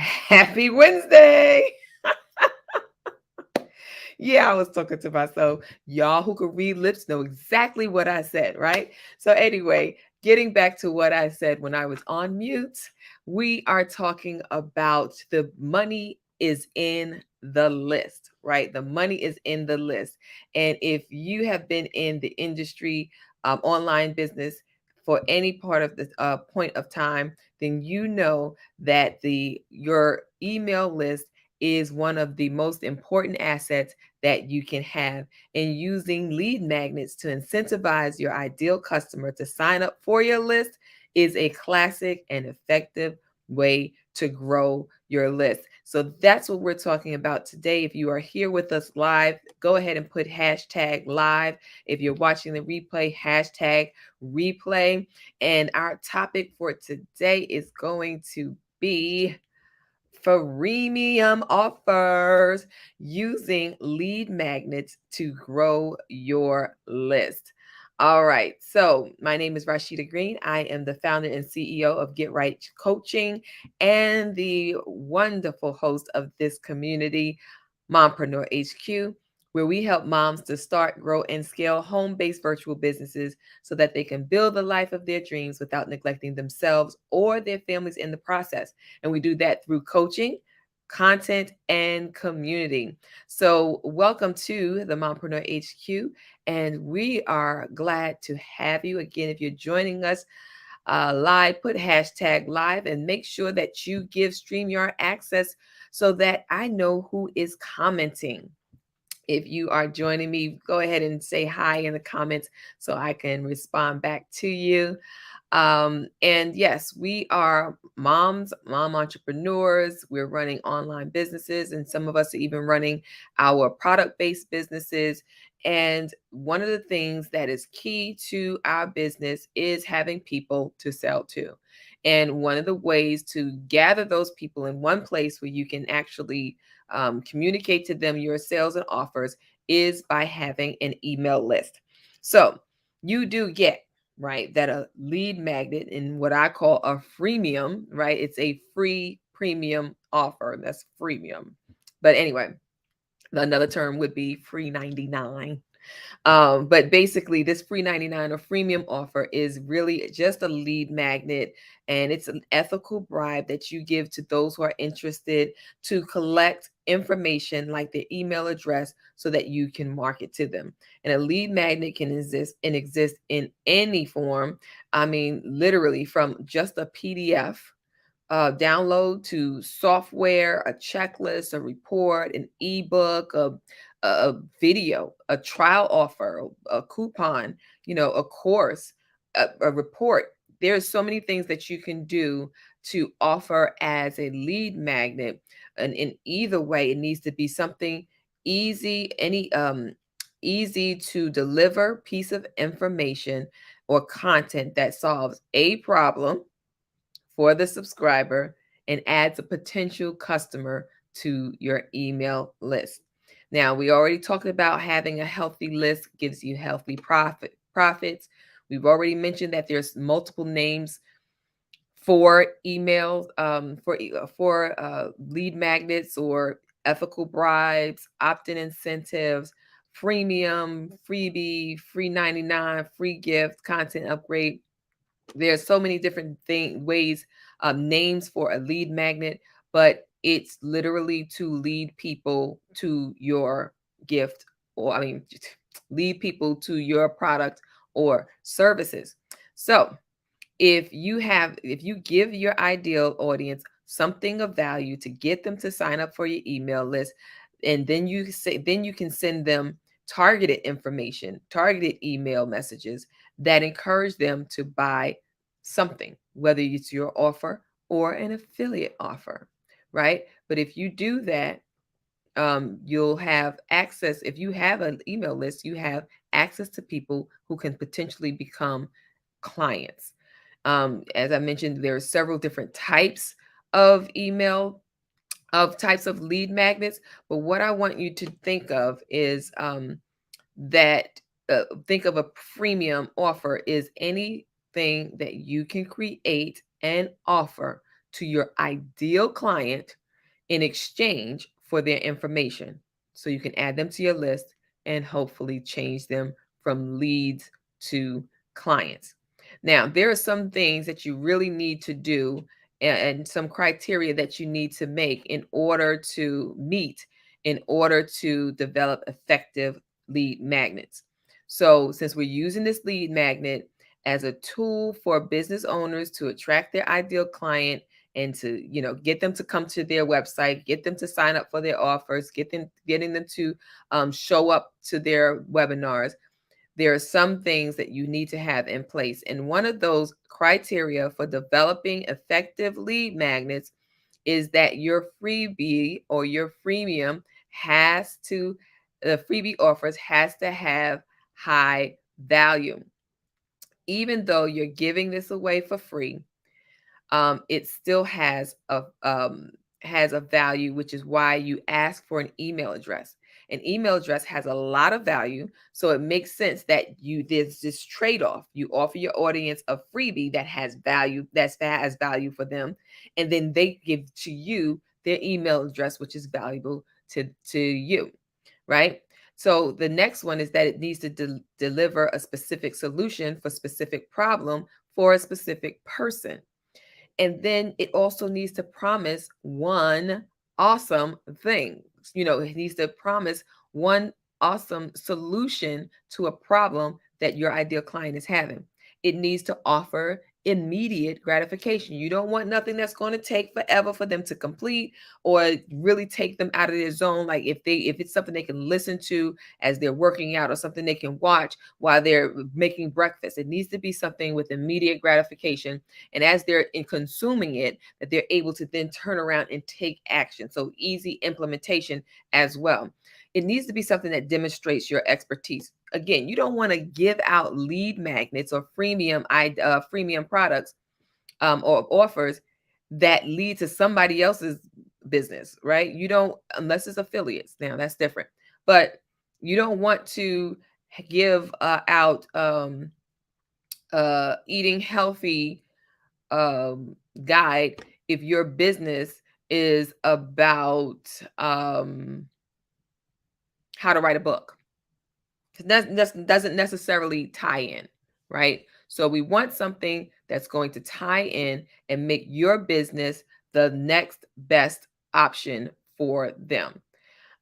Happy Wednesday. Yeah, I was talking to myself. Y'all who could read lips know exactly what I said, right? So, anyway, getting back to what I said when I was on mute, we are talking about the money is in the list, right? The money is in the list. And if you have been in the industry, online business, for any part of the point of time, then you know that the your email list is one of the most important assets that you can have. And using lead magnets to incentivize your ideal customer to sign up for your list is a classic and effective way to grow your list. So that's what we're talking about today. If you are here with us live, go ahead and put hashtag live. If you're watching the replay, hashtag replay. And our topic for today is going to be freemium offers using lead magnets to grow your list. All right. So, my name is Rashida Green. I am the founder and CEO of Get Right Coaching and the wonderful host of this community, Mompreneur HQ, where we help moms to start, grow, and scale home based virtual businesses so that they can build the life of their dreams without neglecting themselves or their families in the process. And we do that through coaching, content, and community. So, welcome to the Mompreneur HQ. And we are glad to have you again. If you're joining us live, put hashtag live and make sure that you give StreamYard access so that I know who is commenting. If you are joining me, go ahead and say hi in the comments so I can respond back to you. And yes, we are mom entrepreneurs. We're running online businesses, and some of us are even running our product based businesses. And one of the things that is key to our business is having people to sell to. And one of the ways to gather those people in one place where you can actually communicate to them your sales and offers is by having an email list. So you do get right? That a lead magnet in what I call a freemium, right? It's a free premium offer. That's freemium. But anyway, another term would be free 99. But basically, this free 99 or freemium offer is really just a lead magnet, and it's an ethical bribe that you give to those who are interested to collect information like their email address so that you can market to them. And a lead magnet can exist in any form. I mean, literally from just a PDF download to software, a checklist, a report, an ebook, a video, a trial offer, a coupon, a course, a report. There's so many things that you can do to offer as a lead magnet. And in either way, it needs to be something easy to deliver piece of information or content that solves a problem for the subscriber and adds a potential customer to your email list. Now, we already talked about having a healthy list gives you healthy profits. We've already mentioned that there's multiple names for emails, for lead magnets or ethical bribes, opt-in incentives, freemium, freebie, free 99, free gift, content upgrade. There's so many different ways, names for a lead magnet, but it's literally to lead people to your gift, or I mean, lead people to your product or services. So if you give your ideal audience something of value to get them to sign up for your email list, and then you can send them targeted information, targeted email messages that encourage them to buy something, whether it's your offer or an affiliate offer, right? But if you do that, you'll have access. If you have an email list, you have access to people who can potentially become clients. As I mentioned, there are several different types of types of lead magnets. But what I want you to think of is that think of a premium offer is anything that you can create and offer to your ideal client in exchange for their information. So you can add them to your list and hopefully change them from leads to clients. Now, there are some things that you really need to do and some criteria that you need to make in order to meet, in order to develop effective lead magnets. So, since we're using this lead magnet as a tool for business owners to attract their ideal client and to, get them to come to their website, get them to sign up for their offers, getting them to show up to their webinars, there are some things that you need to have in place. And one of those criteria for developing effective lead magnets is that your freebie or your freemium the freebie offers has to have high value. Even though you're giving this away for free, it still has a value, which is why you ask for an email address. An email address has a lot of value, so it makes sense that there's this trade-off. You offer your audience a freebie that has value, has value for them, and then they give to you their email address, which is valuable to you, right? So the next one is that it needs to deliver a specific solution for specific problem for a specific person. And then it also needs to promise one awesome thing. It needs to promise one awesome solution to a problem that your ideal client is having. It needs to offer immediate gratification. You don't want nothing that's going to take forever for them to complete or really take them out of their zone. Like if it's something they can listen to as they're working out or something they can watch while they're making breakfast. It needs to be something with immediate gratification. And as they're in consuming it, that they're able to then turn around and take action. So easy implementation as well. It needs to be something that demonstrates your expertise. Again, you don't want to give out lead magnets or freemium products or offers that lead to somebody else's business, right? You don't, unless it's affiliates. Now that's different, but you don't want to give out eating healthy guide if your business is about how to write a book. That doesn't necessarily tie in, right? So we want something that's going to tie in and make your business the next best option for them.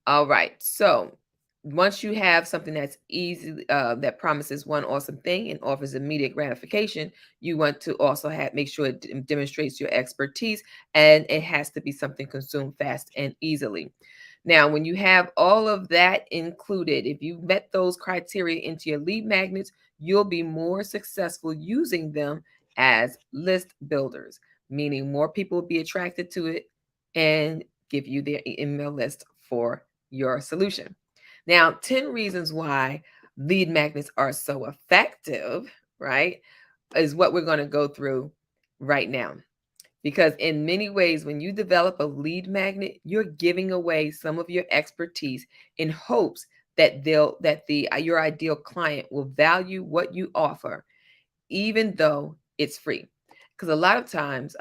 All right. So once you have something that's easy, that promises one awesome thing and offers immediate gratification, you want to also make sure it demonstrates your expertise, and it has to be something consumed fast and easily. Now, when you have all of that included, if you met those criteria into your lead magnets, you'll be more successful using them as list builders, meaning more people will be attracted to it and give you their email list for your solution. Now, 10 reasons why lead magnets are so effective, right, is what we're going to go through right now. Because in many ways, when you develop a lead magnet, you're giving away some of your expertise in hopes that your ideal client will value what you offer, even though it's free. Because a lot of times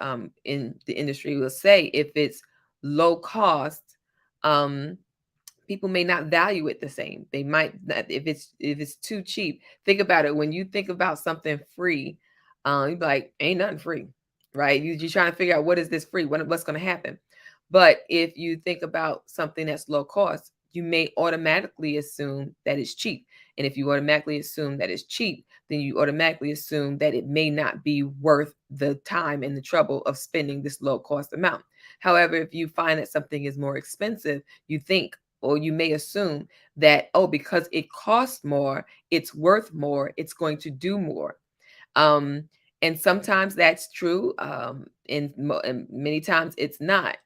in the industry, we'll say if it's low cost, people may not value it the same. They might not, if it's too cheap. Think about it. When you think about something free, you're like, ain't nothing free, right? You're trying to figure out what is this free? What's going to happen? But if you think about something that's low cost, you may automatically assume that it's cheap. And if you automatically assume that it's cheap, then you automatically assume that it may not be worth the time and the trouble of spending this low cost amount. However, if you find that something is more expensive, you think, or you may assume that, oh, because it costs more, it's worth more, it's going to do more. And sometimes that's true, and many times it's not,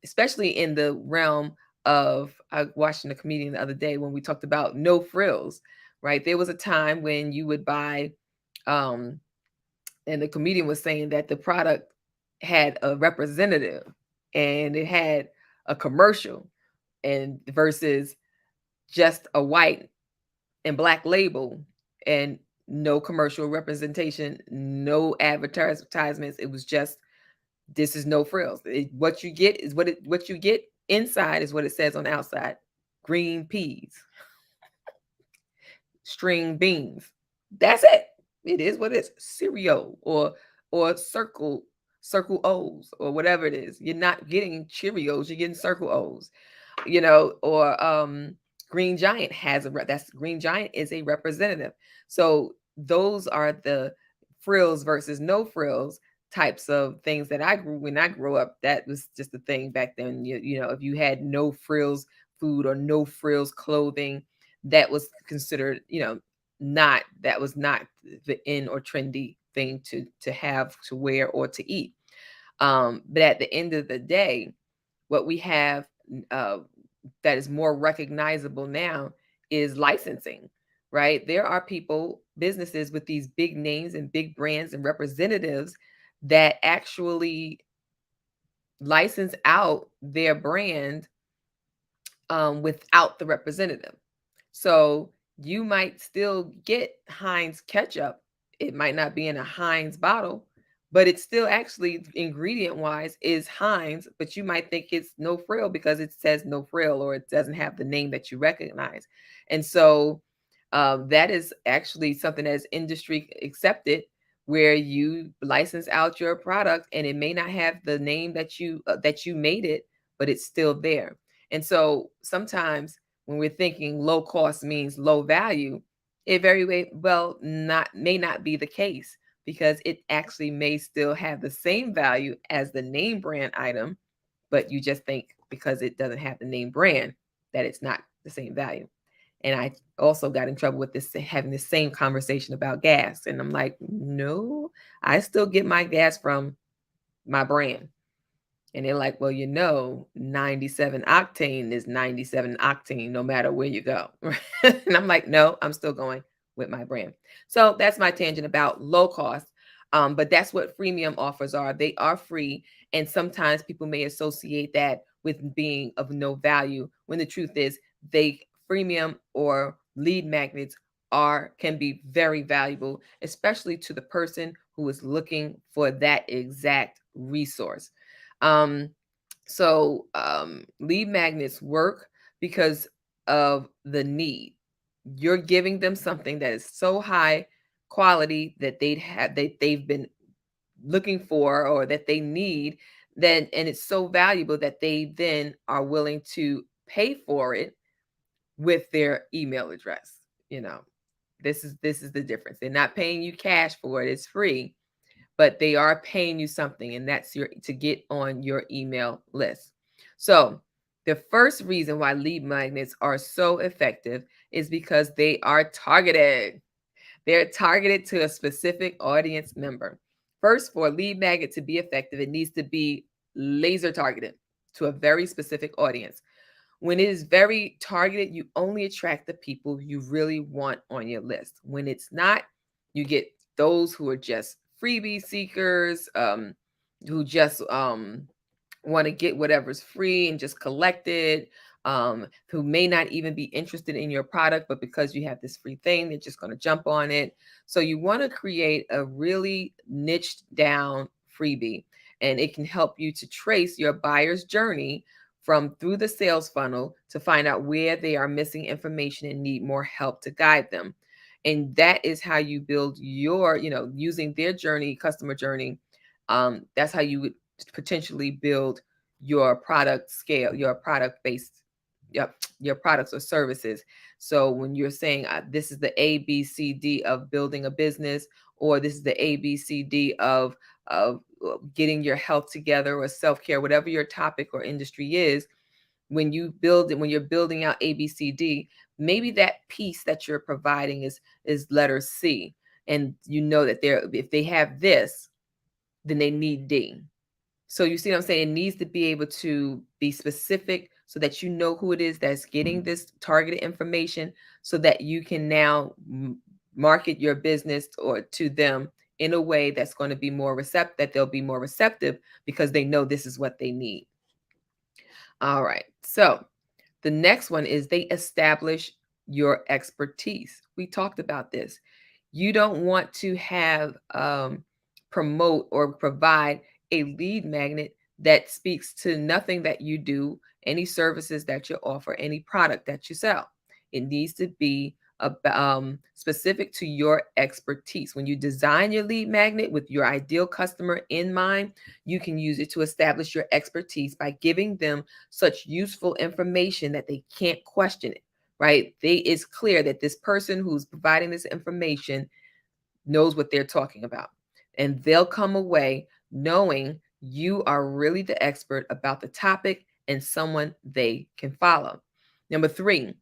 especially in the realm of, I was watching a comedian the other day when we talked about no frills, right? There was a time when you would buy, and the comedian was saying that the product had a representative and it had a commercial, and versus just a white and black label and no commercial representation, no advertisements. It was just This is no frills. What you get is what you get inside is what it says on the outside. Green peas, string beans. That's it. It is what it is. Cereal or circle O's or whatever it is. You're not getting Cheerios, you're getting circle O's. Or Green Giant that's Green Giant is a representative. So those are the frills versus no frills types of things that I grew when I grew up. That was just a thing back then. If you had no frills food or no frills clothing, that was considered, not that was not the in or trendy thing to have, to wear, or to eat. But at the end of the day, what we have uh, that is more recognizable now is licensing, right? There are businesses with these big names and big brands and representatives that actually license out their brand without the representative. So you might still get Heinz ketchup. It might not be in a Heinz bottle, but it's still actually ingredient wise is Heinz, but you might think it's no frill because it says no frill or it doesn't have the name that you recognize. And so that is actually something that is industry accepted, where you license out your product and it may not have the name that you made it, but it's still there. And so sometimes when we're thinking low cost means low value, it well not may not be the case, because it actually may still have the same value as the name brand item, but you just think because it doesn't have the name brand that it's not the same value. And I also got in trouble with this, having the same conversation about gas. And I'm like, no, I still get my gas from my brand. And they're like, well, 97 octane is 97 octane no matter where you go. And I'm like, no, I'm still going with my brand. So that's my tangent about low cost. But that's what freemium offers are. They are free. And sometimes people may associate that with being of no value, when the truth is freemium or lead magnets can be very valuable, especially to the person who is looking for that exact resource. Lead magnets work because of the need. You're giving them something that is so high quality that they've been looking for, or that they need, and it's so valuable that they then are willing to pay for it with their email address. This is the difference. They're not paying you cash for it. It's free, but they are paying you something, and that's to get on your email list. So the first reason why lead magnets are so effective is because they are targeted. They're targeted to a specific audience member. First, for a lead magnet to be effective, it needs to be laser targeted to a very specific audience. When it is very targeted, you only attract the people you really want on your list. When it's not, you get those who are just freebie seekers, who just want to get whatever's free and just collect it, who may not even be interested in your product, but because you have this free thing, they're just going to jump on it. So you want to create a really niched down freebie, and it can help you to trace your buyer's journey from through the sales funnel to find out where they are missing information and need more help to guide them. And that is how you build your, using their journey, customer journey. That's how you would potentially build your product scale, your product based, yep, your products or services. So when you're saying this is the ABCD of building a business, or this is the ABCD of getting your health together, or self-care, whatever your topic or industry is, when you're building out ABCD, maybe that piece that you're providing is letter C. And that if they have this, then they need D. So you see what I'm saying? It needs to be able to be specific so that you know who it is that's getting this targeted information, so that you can now market your business or to them in a way that's going to be more receptive, that they'll be more receptive because they know this is what they need. All right. So the next one is they establish your expertise. We talked about this. You don't want to have promote or provide a lead magnet that speaks to nothing that you do, any services that you offer, any product that you sell. It needs to be specific to your expertise. When you design your lead magnet with your ideal customer in mind, you can use it to establish your expertise by giving them such useful information that they can't question it, right? It's clear that this person who's providing this information knows what they're talking about. And they'll come away knowing you are really the expert about the topic and someone they can follow. Number three,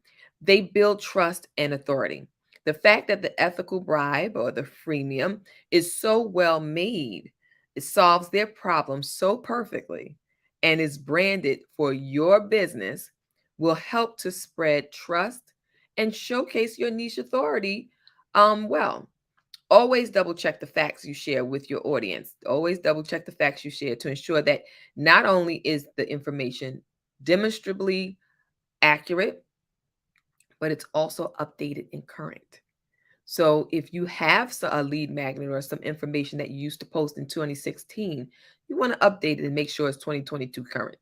they build trust and authority. The fact that the ethical bribe or the freemium is so well made, it solves their problem so perfectly and is branded for your business will help to spread trust and showcase your niche authority well. Always double check the facts you share with your audience. Always double check the facts you share to ensure that not only is the information demonstrably accurate, but it's also updated and current. So if you have a lead magnet or some information that you used to post in 2016, you want to update it and make sure it's 2022 current.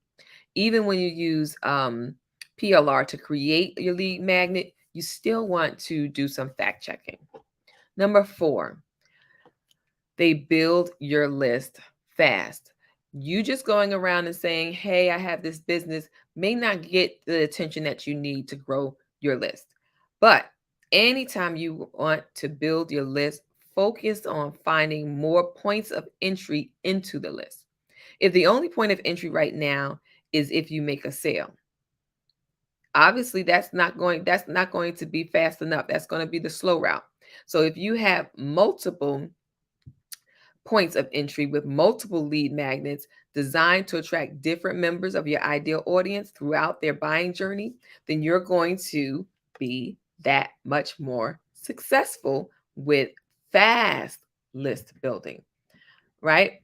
Even when you use PLR to create your lead magnet, you still want to do some fact checking. Number four, they build your list fast. You just going around and saying, hey, I have this business may not get the attention that you need to grow your list. But anytime you want to build your list, focus on finding more points of entry into the list. If the only point of entry right now is if you make a sale, obviously that's not going to be fast enough. That's going to be the slow route. So if you have multiple points of entry with multiple lead magnets designed to attract different members of your ideal audience throughout their buying journey, then you're going to be that much more successful with fast list building, right?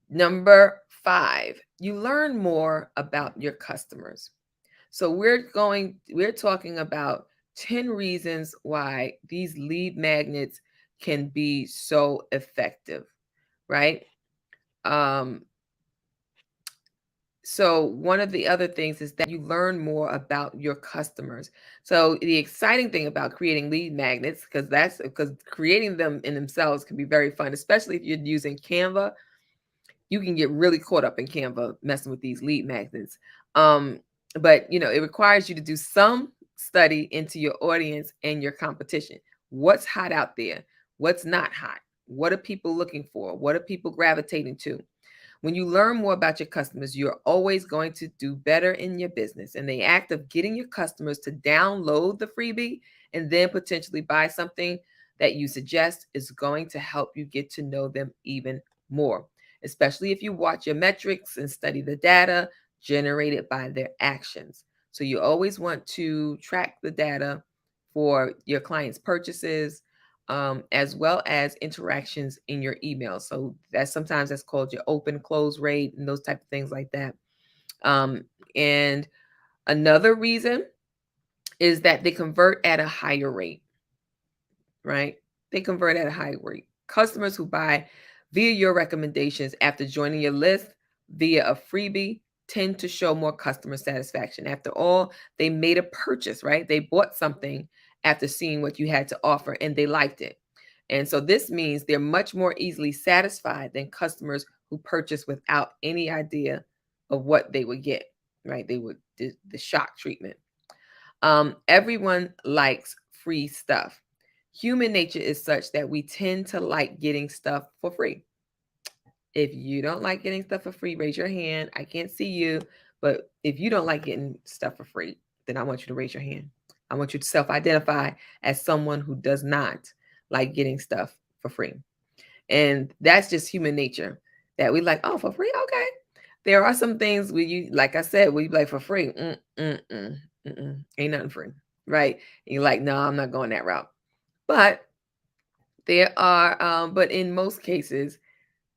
Number five, you learn more about your customers. So we're talking about 10 reasons why these lead magnets can be so effective, right? Um, so one of the other things is that you learn more about your customers. So the exciting thing about creating lead magnets, because creating them in themselves can be very fun, especially if you're using Canva. You can get really caught up in Canva messing with these lead magnets. But it requires you to do some study into your audience and your competition. What's hot out there? What's not hot? What are people looking for? What are people gravitating to? When you learn more about your customers, you're always going to do better in your business. And the act of getting your customers to download the freebie and then potentially buy something that you suggest is going to help you get to know them even more, especially if you watch your metrics and study the data generated by their actions. So you always want to track the data for your clients' purchases, as well as interactions in your email. So that's called your open close rate and those type of things like that. And another reason is that they convert at a higher rate, right? They convert at a higher rate. Customers who buy via your recommendations after joining your list via a freebie tend to show more customer satisfaction. After all, they made a purchase, right? They bought something after seeing what you had to offer and they liked it. And so this means they're much more easily satisfied than customers who purchase without any idea of what they would get, right? They would the shock treatment. Everyone likes free stuff. Human nature is such that we tend to like getting stuff for free. If you don't like getting stuff for free, raise your hand. I can't see you, but if you don't like getting stuff for free, then I want you to raise your hand. I want you to self-identify as someone who does not like getting stuff for free. And that's just human nature that we like, oh, for free? Okay. There are some things where you, like I said, we like for free. Ain't nothing free, right? And you're like, no, I'm not going that route. But but in most cases,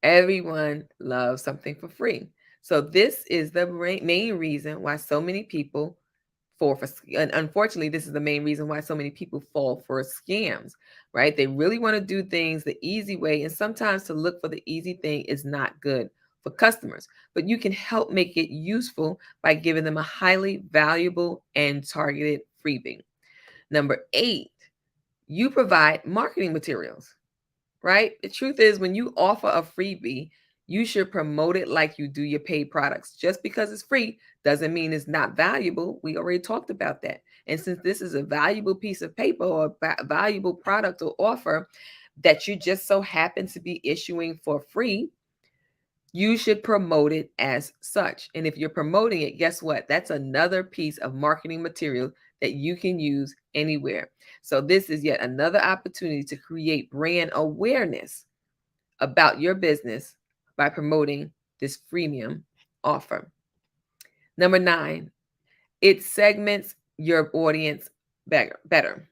everyone loves something for free. So this is the main reason why so many people and unfortunately, this is the main reason why so many people fall for scams, right? They really want to do things the easy way, and sometimes to look for the easy thing is not good for customers. But you can help make it useful by giving them a highly valuable and targeted freebie. Number 8, you provide marketing materials, right? The truth is, when you offer a freebie, you should promote it like you do your paid products. Just because it's free doesn't mean it's not valuable. We already talked about that. And since this is a valuable piece of paper or a valuable product or offer that you just so happen to be issuing for free, you should promote it as such. And if you're promoting it, guess what? That's another piece of marketing material that you can use anywhere. So this is yet another opportunity to create brand awareness about your business by promoting this freemium offer. Number 9, it segments your audience better.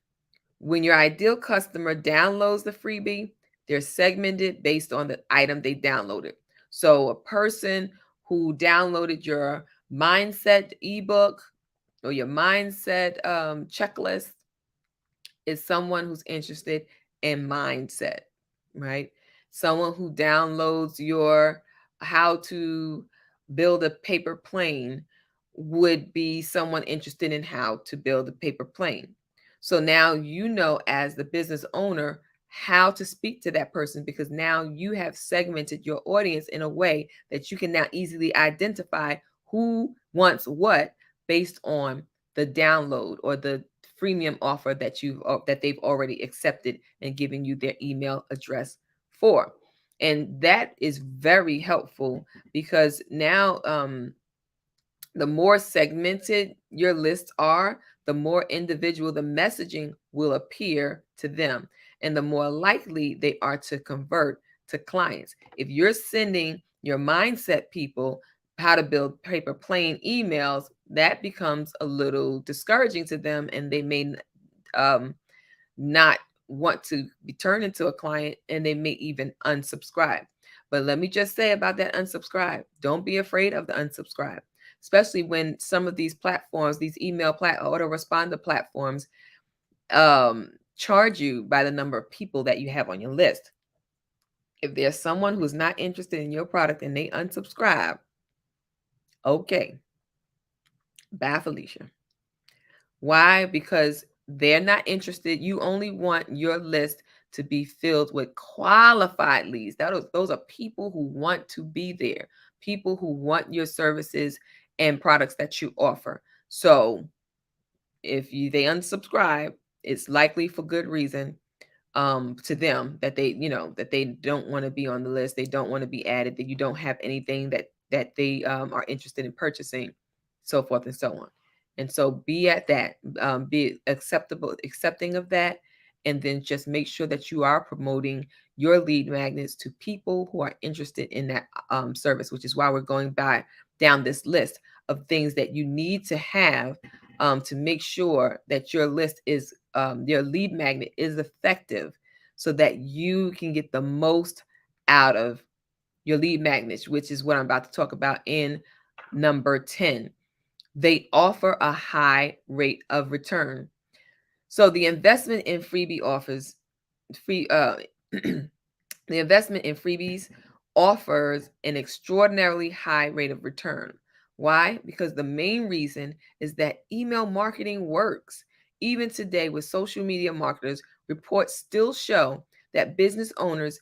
When your ideal customer downloads the freebie, they're segmented based on the item they downloaded. So a person who downloaded your mindset ebook or your mindset checklist is someone who's interested in mindset, right? Someone who downloads your how to build a paper plane would be someone interested in how to build a paper plane. So now you know, as the business owner, how to speak to that person, because now you have segmented your audience in a way that you can now easily identify who wants what based on the download or the freemium offer that they've already accepted and given you their email address for. And that is very helpful, because now the more segmented your lists are, the more individual the messaging will appear to them, and the more likely they are to convert to clients. If you're sending your mindset people how to build paper plane emails, that becomes a little discouraging to them, and they may not want to be turned into a client, and they may even unsubscribe. But let me just say about that unsubscribe, don't be afraid of the unsubscribe, especially when some of these platforms, these autoresponder platforms, charge you by the number of people that you have on your list. If there's someone who's not interested in your product and they unsubscribe, okay, bye, Felicia. Why? Because they're not interested. You only want your list to be filled with qualified leads. Those are people who want to be there, people who want your services and products that you offer. So if they unsubscribe, it's likely for good reason, to them, that they don't want to be on the list, they don't want to be added, that you don't have anything that they are interested in purchasing, so forth and so on. And so be at that, be accepting of that, and then just make sure that you are promoting your lead magnets to people who are interested in that service, which is why we're going down this list of things that you need to have to make sure that your list is your lead magnet is effective, so that you can get the most out of your lead magnets, which is what I'm about to talk about in number 10. They offer a high rate of return. So the investment in freebie offers free the investment in freebies offers an extraordinarily high rate of return. Why? Because the main reason is that email marketing works. Even today, with social media marketers, reports still show that business owners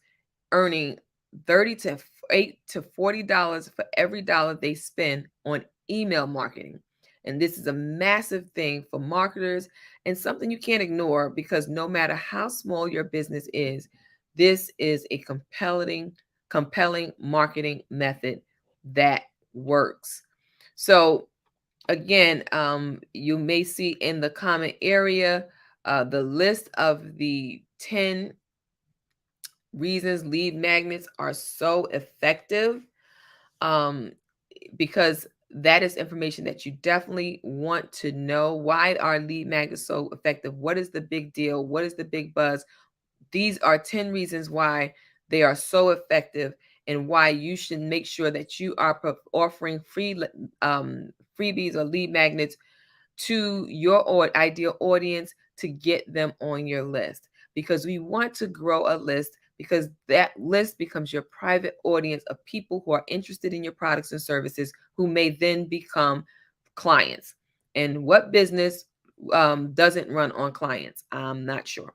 earning $30 to $8 to $40 for every dollar they spend on email marketing. And this is a massive thing for marketers, and something you can't ignore, because no matter how small your business is, this is a compelling marketing method that works. So again, you may see in the comment area the list of the 10 reasons lead magnets are so effective, because that is information that you definitely want to know. Why are lead magnets so effective? What is the big deal? What is the big buzz? These are 10 reasons why they are so effective, and why you should make sure that you are offering freebies or lead magnets to your ideal audience to get them on your list, because we want to grow a list, because that list becomes your private audience of people who are interested in your products and services, who may then become clients. And what business doesn't run on clients? I'm not sure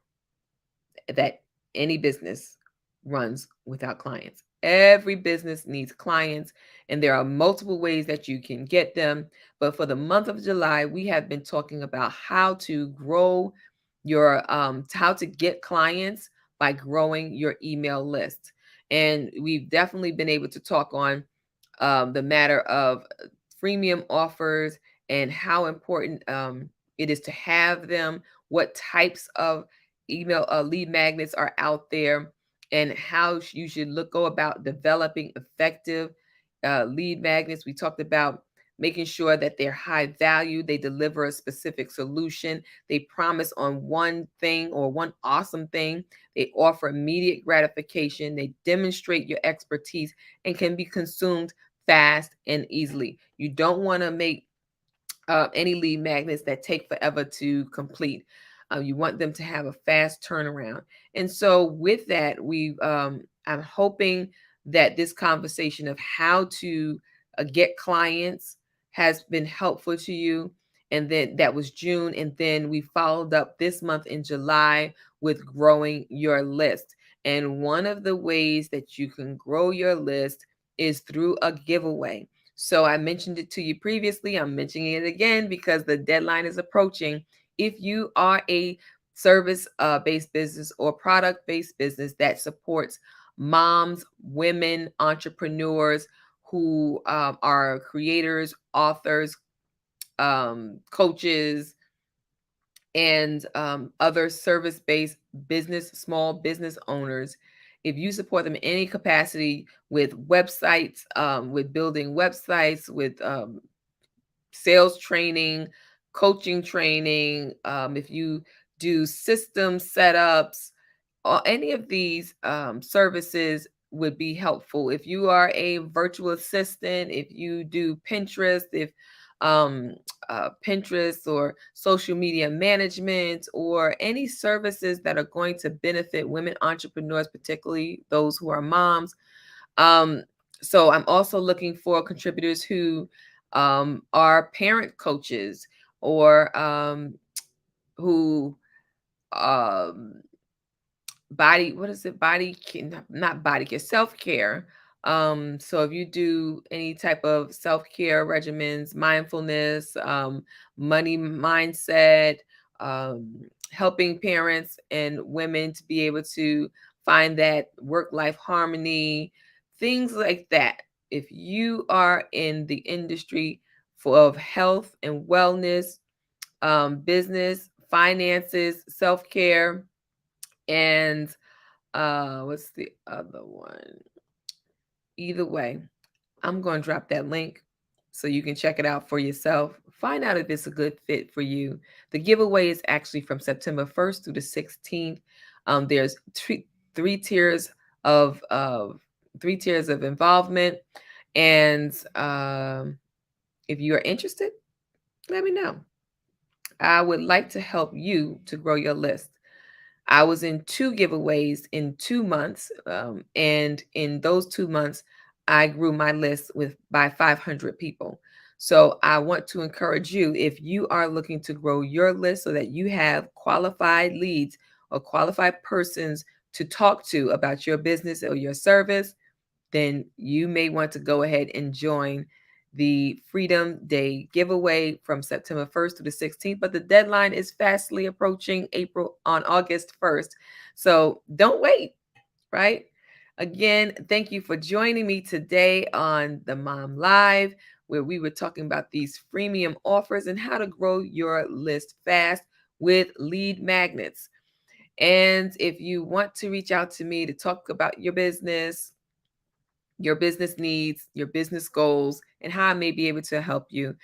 that any business runs without clients. Every business needs clients, and there are multiple ways that you can get them. But for the month of July, we have been talking about how to grow how to get clients by growing your email list. And we've definitely been able to talk on the matter of freemium offers and how important it is to have them, what types of email lead magnets are out there, and how you should go about developing effective lead magnets. We talked about making sure that they're high value, they deliver a specific solution, they promise on one thing or one awesome thing, they offer immediate gratification, they demonstrate your expertise, and can be consumed fast and easily. You don't want to make any lead magnets that take forever to complete. You want them to have a fast turnaround. And so with that, I'm hoping that this conversation of how to get clients has been helpful to you. And then that was June. And then we followed up this month in July with growing your list. And one of the ways that you can grow your list is through a giveaway. So I mentioned it to you previously. I'm mentioning it again because the deadline is approaching. If you are a service-based business or product-based business that supports moms, women, entrepreneurs who are creators, authors, coaches, and other service-based small business owners, if you support them in any capacity with websites, with building websites, with sales training, coaching training, if you do system setups, any of these services would be helpful. If you are a virtual assistant, if you do Pinterest, if Pinterest or social media management, or any services that are going to benefit women entrepreneurs, particularly those who are moms. So I'm also looking for contributors who are parent coaches, or who um, not body care, self-care. So if you do any type of self-care regimens, mindfulness, money mindset, helping parents and women to be able to find that work-life harmony, things like that. If you are in the industry of health and wellness, business, finances, self-care, and what's the other one? Either way, I'm going to drop that link so you can check it out for yourself. Find out if it's a good fit for you. The giveaway is actually from September 1st through the 16th. There's three tiers of involvement, and if you are interested, let me know. I would like to help you to grow your list. I was in 2 giveaways in 2 months, and in those 2 months, I grew my list by 500 people. So I want to encourage you, if you are looking to grow your list so that you have qualified leads or qualified persons to talk to about your business or your service, then you may want to go ahead and join the Freedom Day giveaway from September 1st to the 16th. But the deadline is fastly approaching on August 1st. So don't wait, right? Again, thank you for joining me today on the Mom Live, where we were talking about these freemium offers and how to grow your list fast with lead magnets. And if you want to reach out to me to talk about your business needs, your business goals, and how I may be able to help you,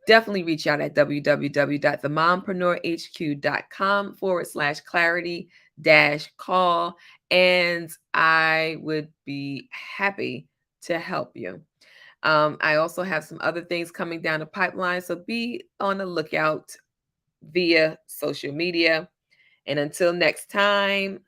definitely reach out at www.themompreneurhq.com/clarity-call, and I would be happy to help you. I also have some other things coming down the pipeline, so be on the lookout via social media. And until next time,